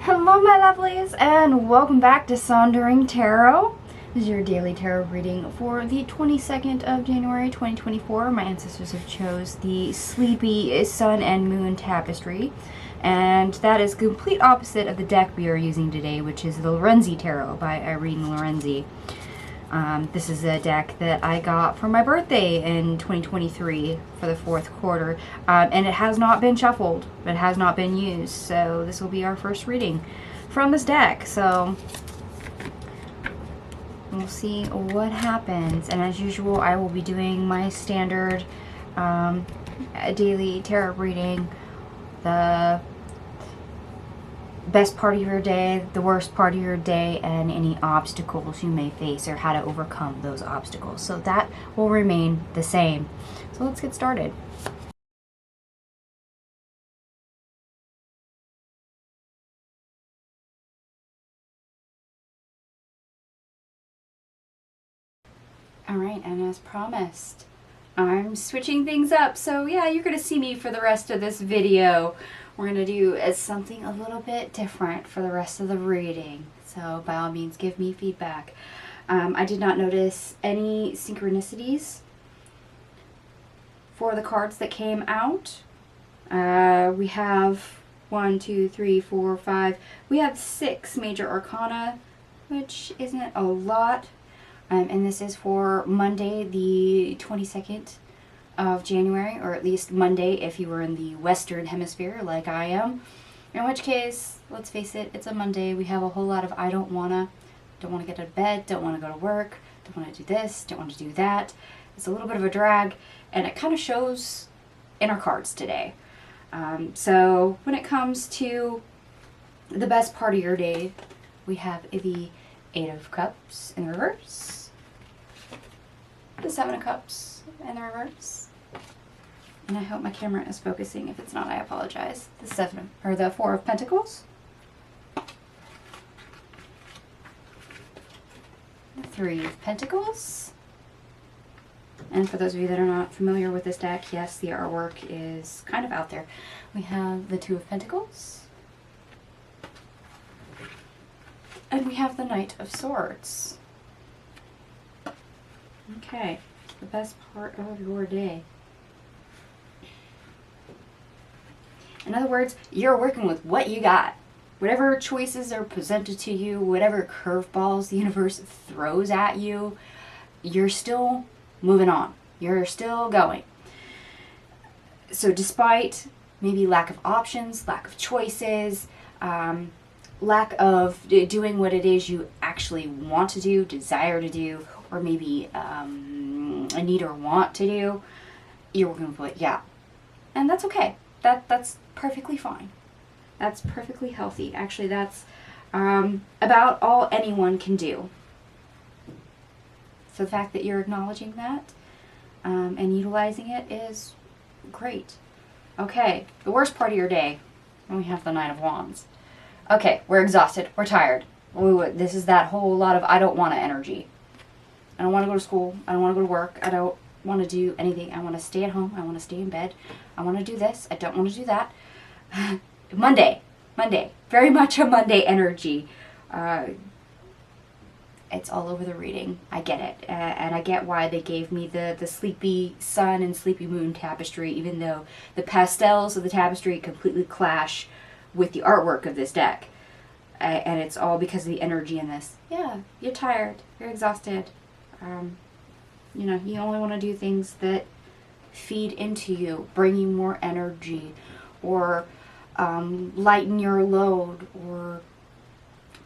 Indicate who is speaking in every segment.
Speaker 1: Hello my lovelies and welcome back to Sondering Tarot. This is your daily tarot reading for the 22nd of January 2024. My ancestors have chose the Sleepy Sun and Moon Tapestry, and that is complete opposite of the deck we are using today, which is the Lorenzi Tarot by Irene Lorenzi. This is a deck that I got for my birthday in 2023 for the fourth quarter, and it has not been shuffled. It has not been used, so this will be our first reading from this deck. So we'll see what happens, and as usual, I will be doing my standard daily tarot reading, the best part of your day, the worst part of your day, and any obstacles you may face or how to overcome those obstacles. So that will remain the same. So let's get started. Alright, and as promised, I'm switching things up. So yeah, you're going to see me for the rest of this video. We're going to do something a little bit different for the rest of the reading. So by all means, give me feedback. I did not notice any synchronicities for the cards that came out. We have 1, 2, 3, 4, 5. We have 6 major arcana, which isn't a lot. And this is for Monday, the 22nd of January, or at least Monday if you were in the Western Hemisphere like I am. In which case, let's face it, it's a Monday. We have a whole lot of don't want to get out of bed, don't want to go to work, don't want to do this, don't want to do that. It's a little bit of a drag, and it kind of shows in our cards today. So when it comes to the best part of your day, we have the 8 of Cups in reverse, the 7 of Cups in the reverse, and I hope my camera is focusing. If it's not, I apologize. The 4 of Pentacles, the 3 of Pentacles, and for those of you that are not familiar with this deck, yes, the artwork is kind of out there. We have the 2 of Pentacles, and we have the Knight of Swords. Okay, the best part of your day. In other words, you're working with what you got. Whatever choices are presented to you, whatever curveballs the universe throws at you, you're still moving on. You're still going. So despite maybe lack of options, lack of choices, lack of doing what it is you actually want to do, desire to do, or maybe a need or want to do, you're working with what, yeah. And that's okay. That's perfectly fine. That's perfectly healthy. Actually, that's about all anyone can do. So the fact that you're acknowledging that and utilizing it is great. Okay, the worst part of your day, and we have the Nine of Wands. Okay, we're exhausted. We're tired. This is that whole lot of I don't want to energy. I don't want to go to school. I don't want to go to work. I don't want to do anything. I want to stay at home. I want to stay in bed. I want to do this. I don't want to do that. Monday. Very much a Monday energy. It's all over the reading. I get it. And I get why they gave me the Sleepy Sun and Sleepy Moon tapestry, even though the pastels of the tapestry completely clash with the artwork of this deck. And it's all because of the energy in this. Yeah, you're tired. You're exhausted. You know, you only want to do things that feed into you, bring you more energy, or lighten your load, or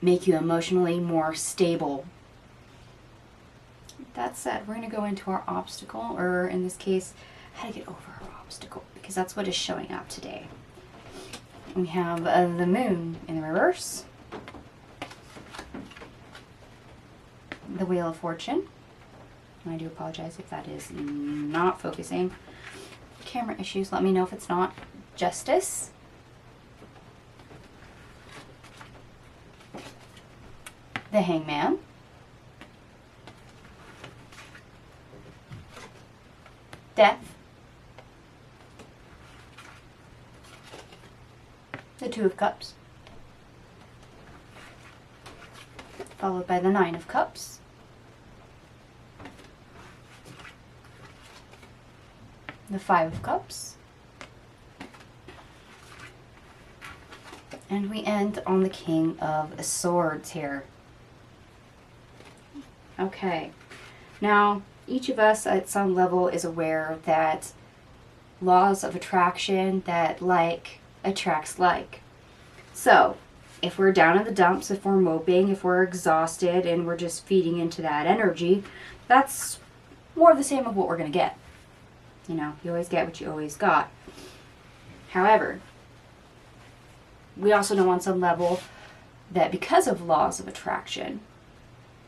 Speaker 1: make you emotionally more stable. That said, we're going to go into our obstacle, or in this case, how to get over our obstacle, because that's what is showing up today. We have the Moon in the reverse, the Wheel of Fortune. I do apologize if that is not focusing. Camera issues, let me know if it's not. Justice. The Hangman. Death. The Two of Cups. followed by the Nine of Cups. The Five of Cups. And we end on the King of Swords here. Okay. Now, each of us at some level is aware that laws of attraction, that like attracts like. So, if we're down in the dumps, if we're moping, if we're exhausted and we're just feeding into that energy, that's more of the same of what we're going to get. You know, you always get what you always got. However, we also know on some level that because of laws of attraction,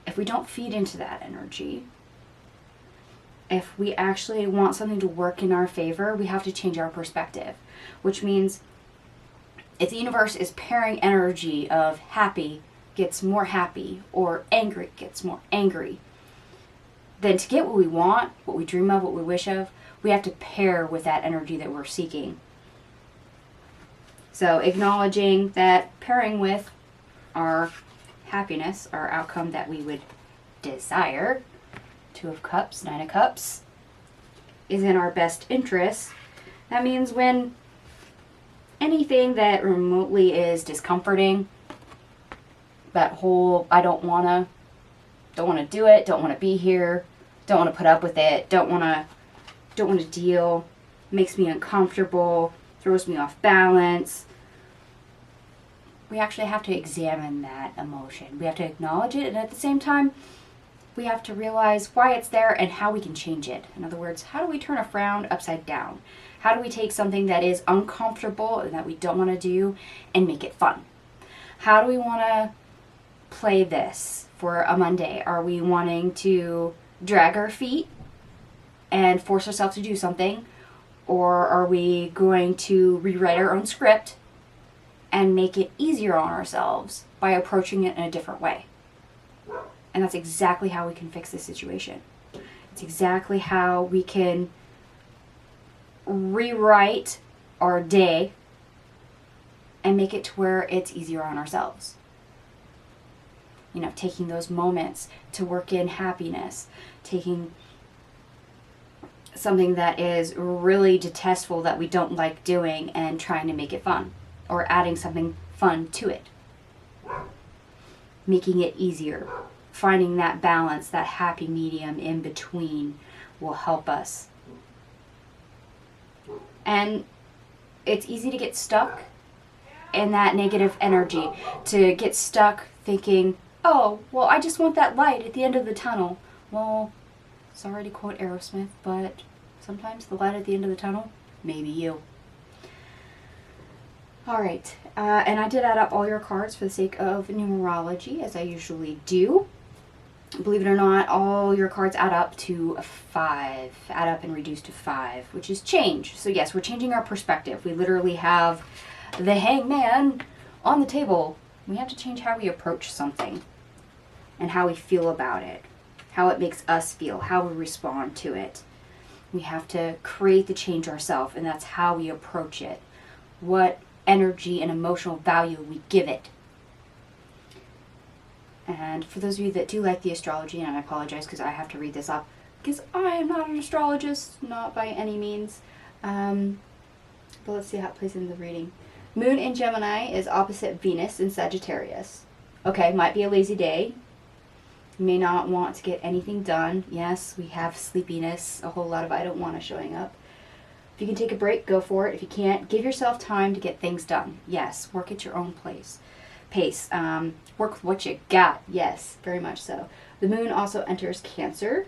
Speaker 1: if we don't feed into that energy, if we actually want something to work in our favor, we have to change our perspective. Which means if the universe is pairing energy of happy gets more happy or angry gets more angry, then to get what we want, what we dream of, what we wish of, we have to pair with that energy that we're seeking. So acknowledging that pairing with our happiness, our outcome that we would desire, Two of Cups, Nine of Cups, is in our best interest. That means when anything that remotely is discomforting, that whole I don't wanna do it, don't wanna be here, don't wanna put up with it, don't wanna deal, makes me uncomfortable, throws me off balance. We actually have to examine that emotion. We have to acknowledge it, and at the same time, we have to realize why it's there and how we can change it. In other words, how do we turn a frown upside down? How do we take something that is uncomfortable and that we don't want to do and make it fun? How do we want to play this for a Monday? Are we wanting to drag our feet and force ourselves to do something? Or are we going to rewrite our own script and make it easier on ourselves by approaching it in a different way? And that's exactly how we can fix this situation. It's exactly how we can rewrite our day and make it to where it's easier on ourselves. You know, taking those moments to work in happiness, taking something that is really detestful that we don't like doing and trying to make it fun, or adding something fun to it, making it easier. Finding that balance, that happy medium in between will help us. And it's easy to get stuck in that negative energy, to get stuck thinking, oh, well, I just want that light at the end of the tunnel. Well, sorry to quote Aerosmith, but sometimes the light at the end of the tunnel may be you. Alright, and I did add up all your cards for the sake of numerology, as I usually do. Believe it or not, all your cards add up to a 5, add up and reduce to 5, which is change. So yes, we're changing our perspective. We literally have the hangman on the table. We have to change how we approach something and how we feel about it, how it makes us feel, how we respond to it. We have to create the change ourselves, and that's how we approach it. What energy and emotional value we give it. And for those of you that do like the astrology, and I apologize because I have to read this up, because I am not an astrologist, not by any means. But let's see how it plays into the reading. Moon in Gemini is opposite Venus in Sagittarius. Okay, might be a lazy day. You may not want to get anything done. Yes, we have sleepiness, a whole lot of I don't want to showing up. If you can take a break, go for it. If you can't, give yourself time to get things done. Yes, work at your own pace. Work with what you got. Yes, very much so. The moon also enters Cancer.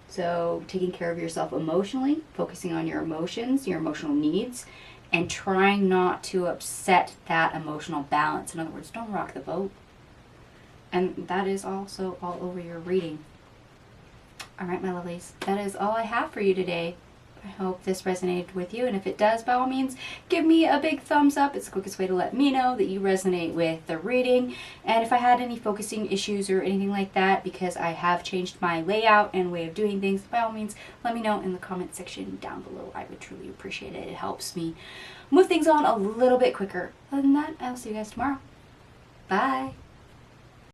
Speaker 1: So taking care of yourself emotionally, focusing on your emotions, your emotional needs, and trying not to upset that emotional balance. In other words, don't rock the boat. And that is also all over your reading. All right, my lovelies, that is all I have for you today. I hope this resonated with you, and if it does, by all means, give me a big thumbs up. It's the quickest way to let me know that you resonate with the reading. And if I had any focusing issues or anything like that, because I have changed my layout and way of doing things, by all means, let me know in the comment section down below. I would truly appreciate it. It helps me move things on a little bit quicker. Other than that, I'll see you guys tomorrow. Bye.